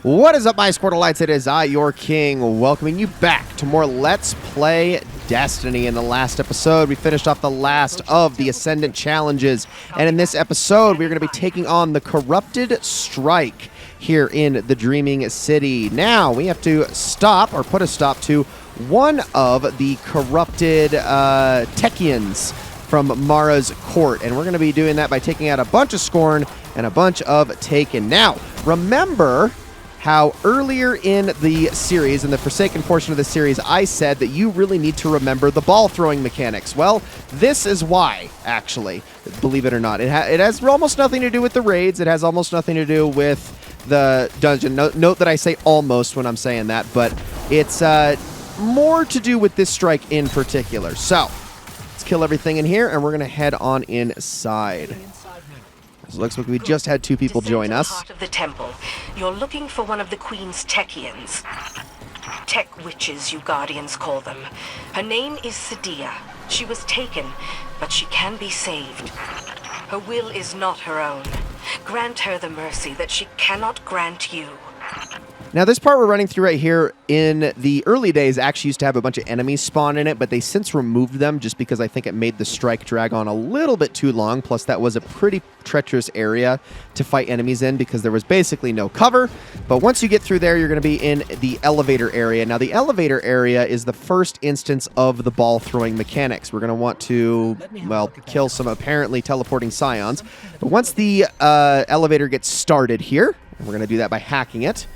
What is up, my Squirtleites? It is I, your king, welcoming you back to more Let's Play Destiny. In the last episode, we finished off the last of the Ascendant challenges, and in this episode, we're going to be taking on the Corrupted Strike here in the Dreaming City. Now, we have to stop, or put a stop to, one of the corrupted Techeuns from Mara's court, and we're going to be doing that by taking out a bunch of Scorn and a bunch of Taken. Now, remember how earlier in the series, in the Forsaken portion of the series, I said that you really need to remember the ball throwing mechanics. Well, this is why, actually, believe it or not. It has almost nothing to do with the raids. It has almost nothing to do with the dungeon. Note that I say almost when I'm saying that, but it's more to do with this strike in particular. So, let's kill everything in here, and we're going to head on inside. It looks like we just had two people join us. Heart of the temple. You're looking for one of the Queen's Techeuns. Tech witches, you Guardians call them. Her name is Sadia. She was taken, but she can be saved. Her will is not her own. Grant her the mercy that she cannot grant you. Now, this part we're running through right here, in the early days, actually used to have a bunch of enemies spawn in it, but they since removed them just because I think it made the strike drag on a little bit too long. Plus, that was a pretty treacherous area to fight enemies in because there was basically no cover. But once you get through there, you're going to be in the elevator area. Now, the elevator area is the first instance of the ball throwing mechanics. We're going to want to, well, kill some apparently teleporting scions. But once the elevator gets started here, and we're going to do that by hacking it,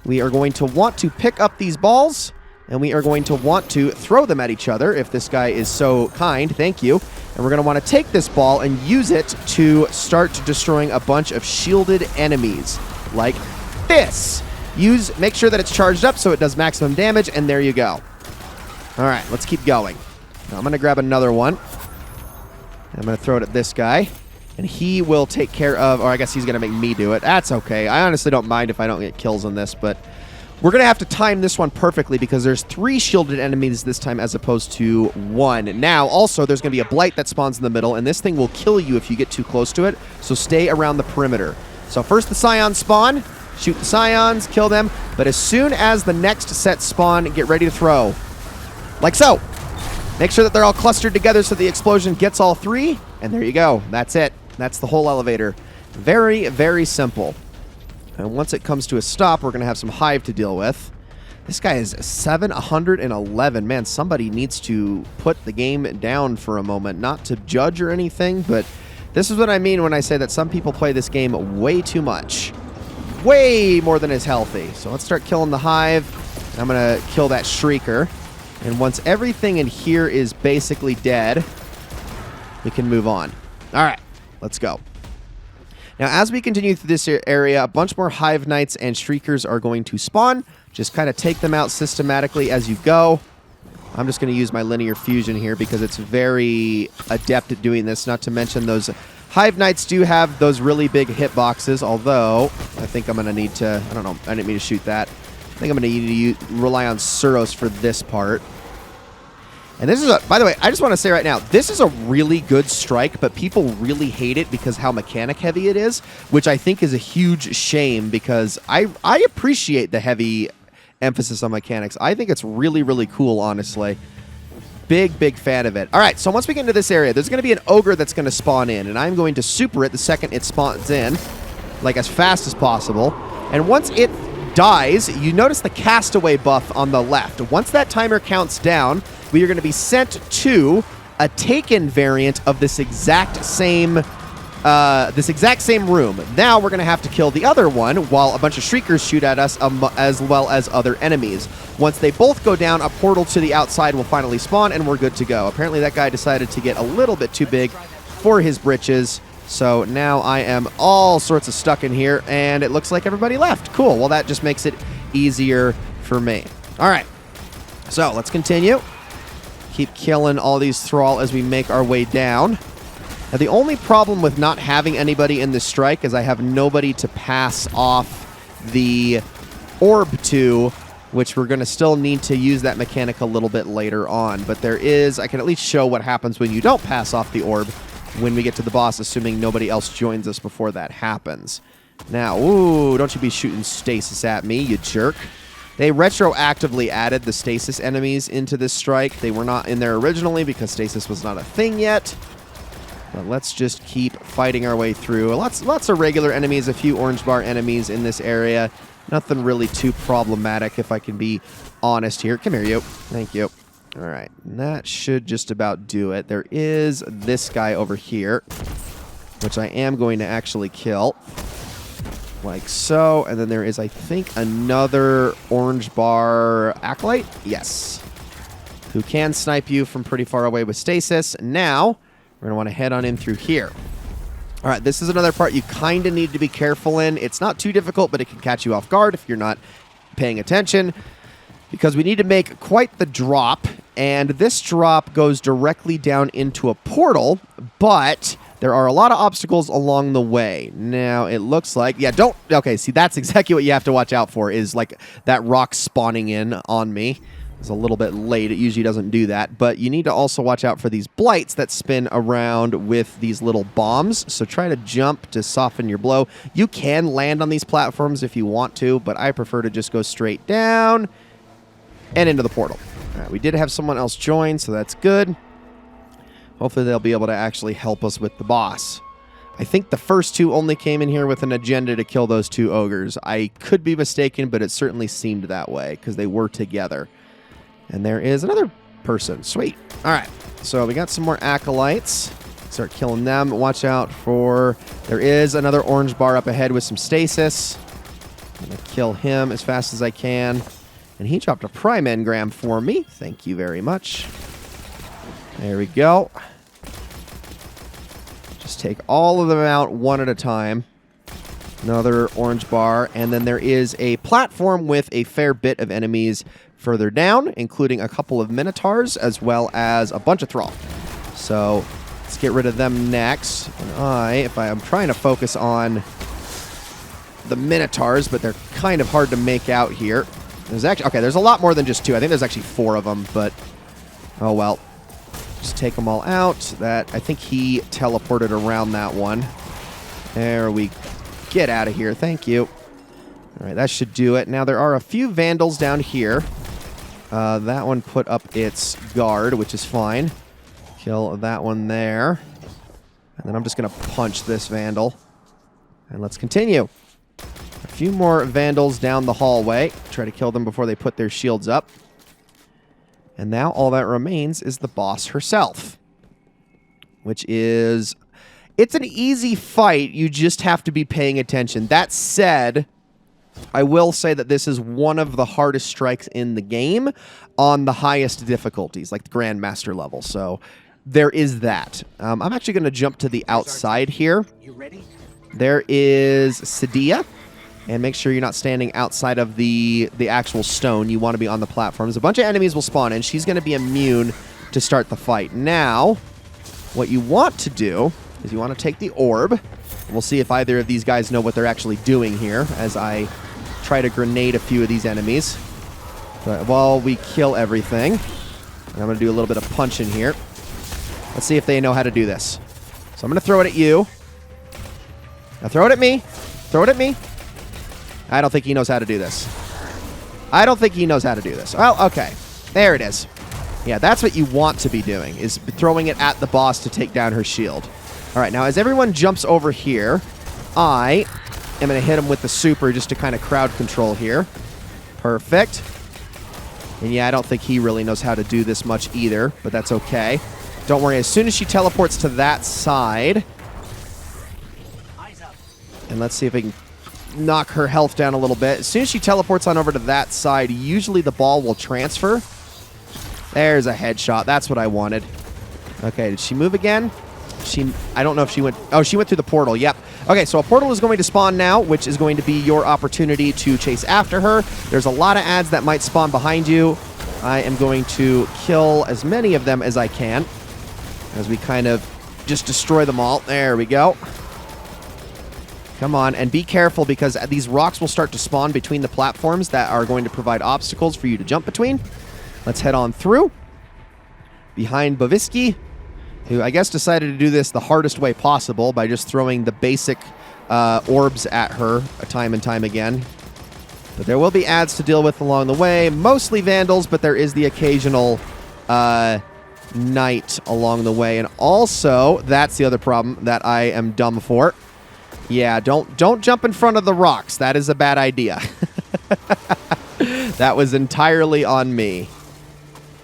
we are going to want to pick up these balls, and we are going to want to throw them at each other, if this guy is so kind. Thank you. And we're going to want to take this ball and use it to start destroying a bunch of shielded enemies, like this. Make sure that it's charged up so it does maximum damage, and there you go. All right, let's keep going. Now I'm going to grab another one. I'm going to throw it at this guy. And he will take care of, or I guess he's going to make me do it. That's okay. I honestly don't mind if I don't get kills on this, but we're going to have to time this one perfectly because there's 3 shielded enemies this time as opposed to 1. Now, also, there's going to be a blight that spawns in the middle, and this thing will kill you if you get too close to it, so stay around the perimeter. So first the scions spawn, shoot the scions, kill them, but as soon as the next set spawn, get ready to throw. Like so. Make sure that they're all clustered together so the explosion gets all 3, and there you go. That's it. That's the whole elevator. Very, very simple. And once it comes to a stop, we're going to have some hive to deal with. This guy is 711. Man, somebody needs to put the game down for a moment. Not to judge or anything, but this is what I mean when I say that some people play this game way too much. Way more than is healthy. So let's start killing the hive. I'm going to kill that shrieker. And once everything in here is basically dead, we can move on. All right. Let's go. Now, as we continue through this area, a bunch more Hive Knights and Shriekers are going to spawn. Just kind of take them out systematically as you go. I'm just going to use my Linear Fusion here because it's very adept at doing this. Not to mention those Hive Knights do have those really big hitboxes, although I think I'm going to need to... I don't know. I didn't mean to shoot that. I think I'm going to need to rely on Suros for this part. And this is a, by the way, I just want to say right now, this is a really good strike, but people really hate it because how mechanic heavy it is, which I think is a huge shame because I appreciate the heavy emphasis on mechanics. I think it's really, really cool, honestly. Big, big fan of it. All right, so once we get into this area, there's going to be an ogre that's going to spawn in, and I'm going to super it the second it spawns in, like as fast as possible. And once it dies, you notice the castaway buff on the left. Once that timer counts down, we are going to be sent to a Taken variant of this exact same room. Now we're going to have to kill the other one while a bunch of Shriekers shoot at us, as well as other enemies. Once they both go down, a portal to the outside will finally spawn, and we're good to go. Apparently that guy decided to get a little bit too big for his britches. So now I am all sorts of stuck in here, and it looks like everybody left. Cool. Well, that just makes it easier for me. All right. So let's continue. Keep killing all these thrall as we make our way down. Now, the only problem with not having anybody in this strike is I have nobody to pass off the orb to, which we're going to still need to use that mechanic a little bit later on. But there is, I can at least show what happens when you don't pass off the orb when we get to the boss, assuming nobody else joins us before that happens. Now, ooh, don't you be shooting stasis at me, you jerk. They retroactively added the stasis enemies into this strike. They were not in there originally because stasis was not a thing yet. But let's just keep fighting our way through. Lots of regular enemies, a few orange bar enemies in this area. Nothing really too problematic, if I can be honest here. Come here, you. Thank you. All right, that should just about do it. There is this guy over here, which I am going to actually kill. Like so. And then there is, I think, another orange bar acolyte. Yes. Who can snipe you from pretty far away with stasis. Now, we're going to want to head on in through here. All right, this is another part you kind of need to be careful in. It's not too difficult, but it can catch you off guard if you're not paying attention. Because we need to make quite the drop. And this drop goes directly down into a portal, but there are a lot of obstacles along the way. Now, it looks like... Yeah, don't... Okay, see, that's exactly what you have to watch out for, is like that rock spawning in on me. It's a little bit late. It usually doesn't do that. But you need to also watch out for these blights that spin around with these little bombs. So try to jump to soften your blow. You can land on these platforms if you want to, but I prefer to just go straight down and into the portal. All right, we did have someone else join, so that's good. Hopefully they'll be able to actually help us with the boss. I think the first two only came in here with an agenda to kill those two ogres. I could be mistaken, but it certainly seemed that way because they were together. And there is another person. Sweet. All right, so we got some more acolytes. Start killing them. Watch out for... There is another orange bar up ahead with some stasis. I'm going to kill him as fast as I can. And he dropped a prime engram for me. Thank you very much. There we go. Just take all of them out one at a time. Another orange bar. And then there is a platform with a fair bit of enemies further down, including a couple of minotaurs, as well as a bunch of thrall. So let's get rid of them next. And I'm trying to focus on the minotaurs, but they're kind of hard to make out here. There's actually, okay, there's a lot more than just two. I think there's actually 4 of them, but oh well. Just take them all out. That, I think he teleported around that one. There we get out of here. Thank you. All right, that should do it. Now there are a few vandals down here. That one put up its guard, which is fine. Kill that one there. And then I'm just going to punch this vandal. And let's continue. A few more vandals down the hallway. Try to kill them before they put their shields up. And now all that remains is the boss herself. Which is... It's an easy fight. You just have to be paying attention. That said, I will say that this is one of the hardest strikes in the game on the highest difficulties, like the Grandmaster level. So there is that. I'm actually going to jump to the outside here. You ready? There is Sadia. And make sure you're not standing outside of the actual stone. You want to be on the platforms. A bunch of enemies will spawn in. She's going to be immune to start the fight. Now, what you want to do is you want to take the orb. We'll see if either of these guys know what they're actually doing here as I try to grenade a few of these enemies. But while we kill everything, and I'm going to do a little bit of punching here. Let's see if they know how to do this. So I'm going to throw it at you. Now throw it at me. Throw it at me. I don't think he knows how to do this. I don't think he knows how to do this. Well, okay. There it is. Yeah, that's what you want to be doing, is throwing it at the boss to take down her shield. All right, now as everyone jumps over here, I am going to hit him with the super just to kind of crowd control here. Perfect. And yeah, I don't think he really knows how to do this much either, but that's okay. Don't worry, as soon as she teleports to that side... And let's see if we can knock her health down a little bit. As soon as she teleports on over to that side, usually the ball will transfer. There's a headshot. That's what I wanted. Okay, did she move again? I don't know if she went... Oh, she went through the portal. Yep. Okay, so a portal is going to spawn now, which is going to be your opportunity to chase after her. There's a lot of ads that might spawn behind you. I am going to kill as many of them as I can as we kind of just destroy them all. There we go. Come on, and be careful because these rocks will start to spawn between the platforms that are going to provide obstacles for you to jump between. Let's head on through. Behind Bavisky, who I guess decided to do this the hardest way possible by just throwing the basic orbs at her time and time again. But there will be ads to deal with along the way. Mostly vandals, but there is the occasional knight along the way. And also, that's the other problem that I am dumb for. Yeah, don't jump in front of the rocks. That is a bad idea. That was entirely on me.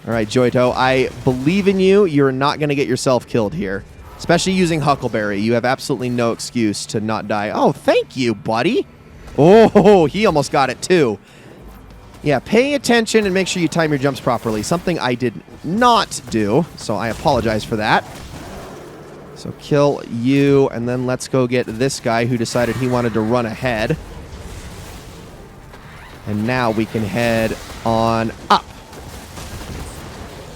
All right, Joito, I believe in you. You're not going to get yourself killed here. Especially using Huckleberry. You have absolutely no excuse to not die. Oh, thank you, buddy. Oh, he almost got it too. Yeah, pay attention and make sure you time your jumps properly. Something I did not do, so I apologize for that. So kill you, and then let's go get this guy who decided he wanted to run ahead. And now we can head on up.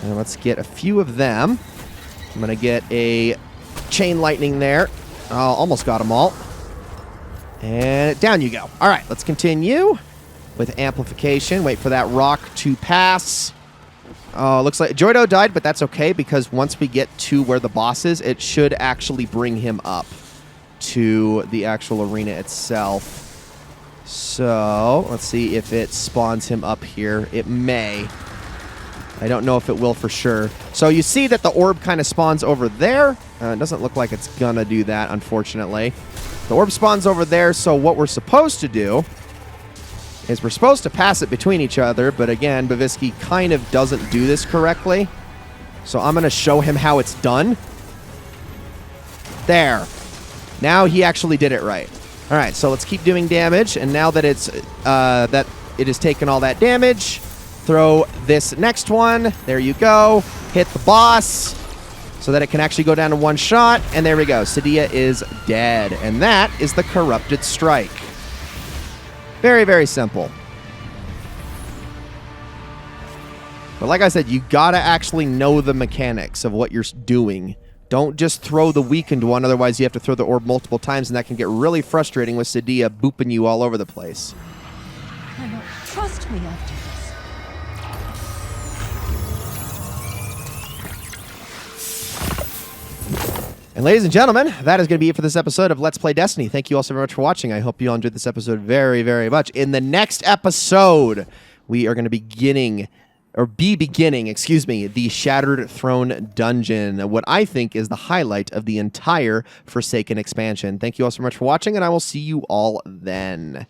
And let's get a few of them. I'm going to get a chain lightning there. Oh, almost got them all. And down you go. All right, let's continue with amplification. Wait for that rock to pass. Oh, looks like Joito died, but that's okay because once we get to where the boss is, it should actually bring him up to the actual arena itself. So, let's see if it spawns him up here. It may. I don't know if it will for sure. So you see that the orb kind of spawns over there. It doesn't look like it's gonna do that, unfortunately. The orb spawns over there, so what we're supposed to do is we're supposed to pass it between each other, but again, Bavisky kind of doesn't do this correctly. So I'm gonna show him how it's done. There. Now he actually did it right. All right, so let's keep doing damage, and now that it's that it has taken all that damage, throw this next one. There you go. Hit the boss so that it can actually go down to one shot, and there we go. Cydia is dead, and that is the Corrupted Strike. Very, very simple. But like I said, you gotta actually know the mechanics of what you're doing. Don't just throw the weakened one, otherwise you have to throw the orb multiple times, and that can get really frustrating with Cydia booping you all over the place. Cannot trust me after this. And ladies and gentlemen, that is going to be it for this episode of Let's Play Destiny. Thank you all so very much for watching. I hope you all enjoyed this episode very, very much. In the next episode, we are going to be beginning, the Shattered Throne Dungeon, what I think is the highlight of the entire Forsaken expansion. Thank you all so much for watching, and I will see you all then.